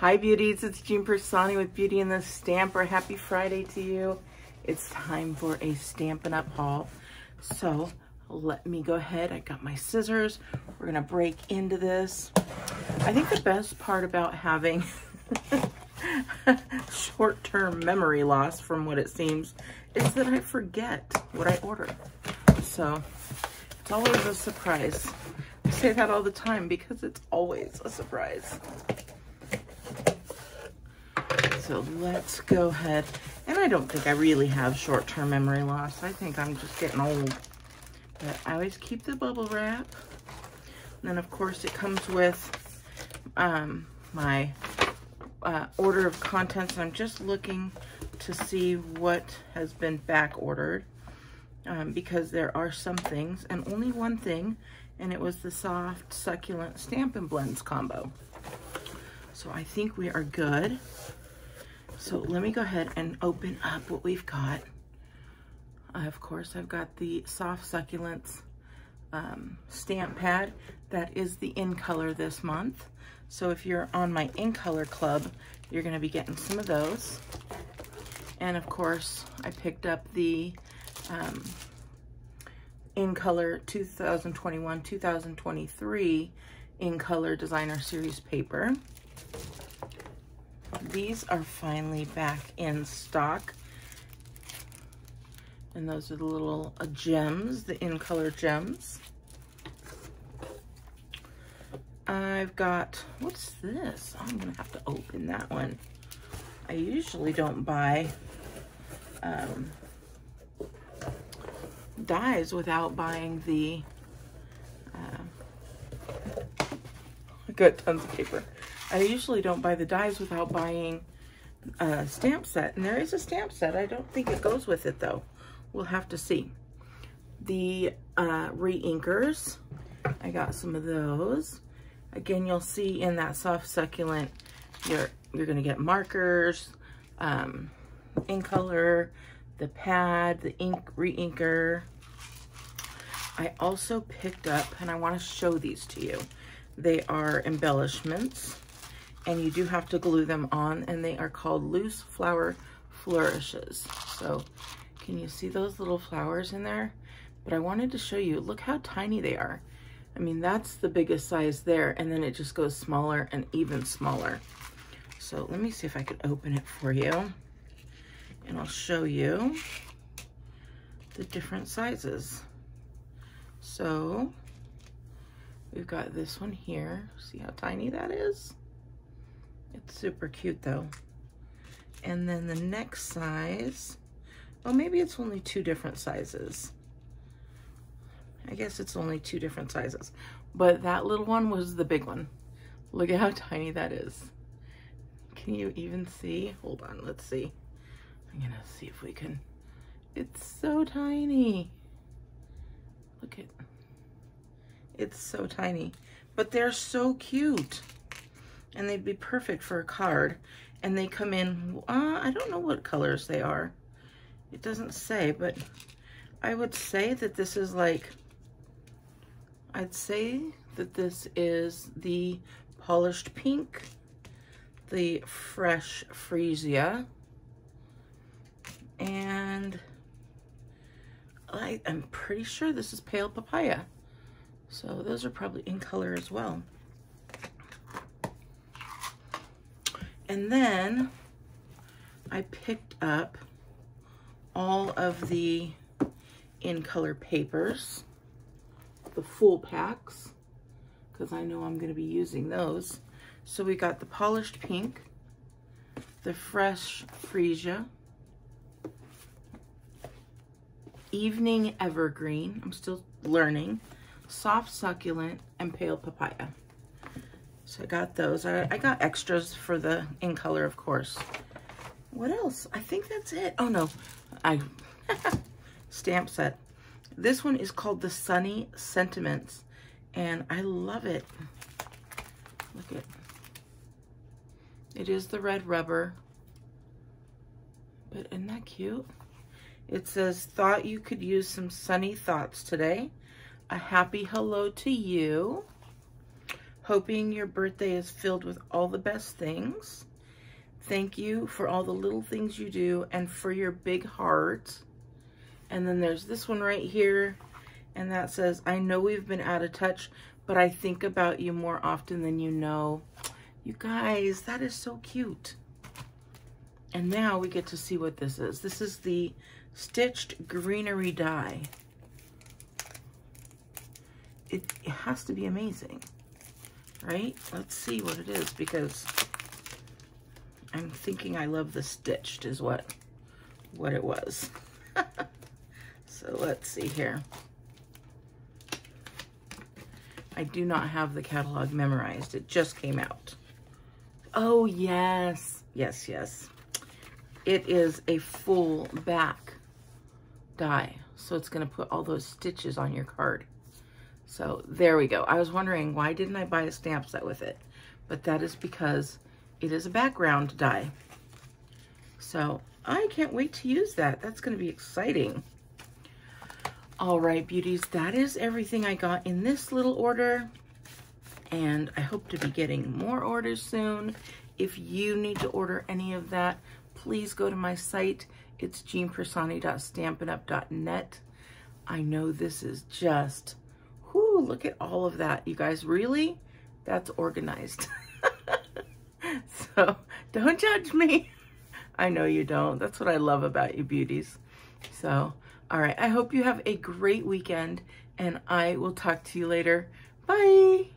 Hi beauties, it's Jean Piersanti with Beauty and the Stamper. Happy Friday to you. It's time for a Stampin' Up haul. So let me go ahead. I got my scissors. We're gonna break into this. I think the best part about having short-term memory loss, from what it seems, is that I forget what I ordered. So it's always a surprise. I say that all the time because it's always a surprise. So let's go ahead. And I don't think I really have short-term memory loss. I think I'm just getting old. But I always keep the bubble wrap. And then of course it comes with my order of contents. I'm just looking to see what has been back ordered because there are some things and only one thing, and it was the soft succulent Stampin' Blends combo. So I think we are good. So let me go ahead and open up what we've got. Of course, I've got the soft succulents stamp pad. That is the in color this month. So if you're on my in color club, you're gonna be getting some of those. And of course, I picked up the in color 2021-2023 in color designer series paper. These are finally back in stock. And those are the little gems, the in color gems. I've got, what's this? I'm gonna have to open that one. I usually don't buy dies without buying the, I got tons of paper. I usually don't buy the dies without buying a stamp set. And there is a stamp set. I don't think it goes with it though. We'll have to see. The re-inkers, I got some of those. Again, you'll see in that soft succulent, you're gonna get markers, in color, the pad, the ink re-inker. I also picked up, and I wanna show these to you. They are embellishments, and you do have to glue them on, and they are called loose flower flourishes. So can you see those little flowers in there? But I wanted to show you, look how tiny they are. I mean, that's the biggest size there, and then it just goes smaller and even smaller. So let me see if I could open it for you, and I'll show you the different sizes. So we've got this one here. See how tiny that is? It's super cute though. And then the next size, oh, maybe it's only two different sizes. I guess it's only two different sizes, but that little one was the big one. Look at how tiny that is. Can you even see? Hold on, let's see. I'm gonna see if we can. It's so tiny. Look at, it's so tiny, but they're so cute. And they'd be perfect for a card. And they come in, I don't know what colors they are. It doesn't say, but I would say that this is like, I'd say that this is the polished pink, the fresh freesia, and I'm pretty sure this is pale papaya. So those are probably in color as well. And then I picked up all of the in color papers, the full packs, because I know I'm going to be using those. So we got the polished pink, the fresh freesia, evening evergreen, I'm still learning, soft succulent, and pale papaya. So I got those. I got extras for the in color, of course. What else? I think that's it. Oh no, stamp set. This one is called the Sunny Sentiments, and I love it. Look at, it is the red rubber, but isn't that cute? It says, thought you could use some sunny thoughts today. A happy hello to you. Hoping your birthday is filled with all the best things. Thank you for all the little things you do and for your big heart. And then there's this one right here, and that says, I know we've been out of touch, but I think about you more often than you know. You guys, that is so cute. And now we get to see what this is. This is the Stitched Greenery die. It has to be amazing, right? Let's see what it is, because I'm thinking I love the stitched is what it was. So let's see here. I do not have the catalog memorized. It just came out. Oh, yes. Yes, yes. It is a full back die. So it's going to put all those stitches on your card. So there we go. I was wondering, why didn't I buy a stamp set with it? But that is because it is a background die. So I can't wait to use that. That's going to be exciting. All right, beauties, that is everything I got in this little order. And I hope to be getting more orders soon. If you need to order any of that, please go to my site. It's jeanpiersanti.stampinup.net. I know this is just, whoo, look at all of that. You guys, really? That's organized. So don't judge me. I know you don't. That's what I love about you beauties. So, all right. I hope you have a great weekend, and I will talk to you later. Bye.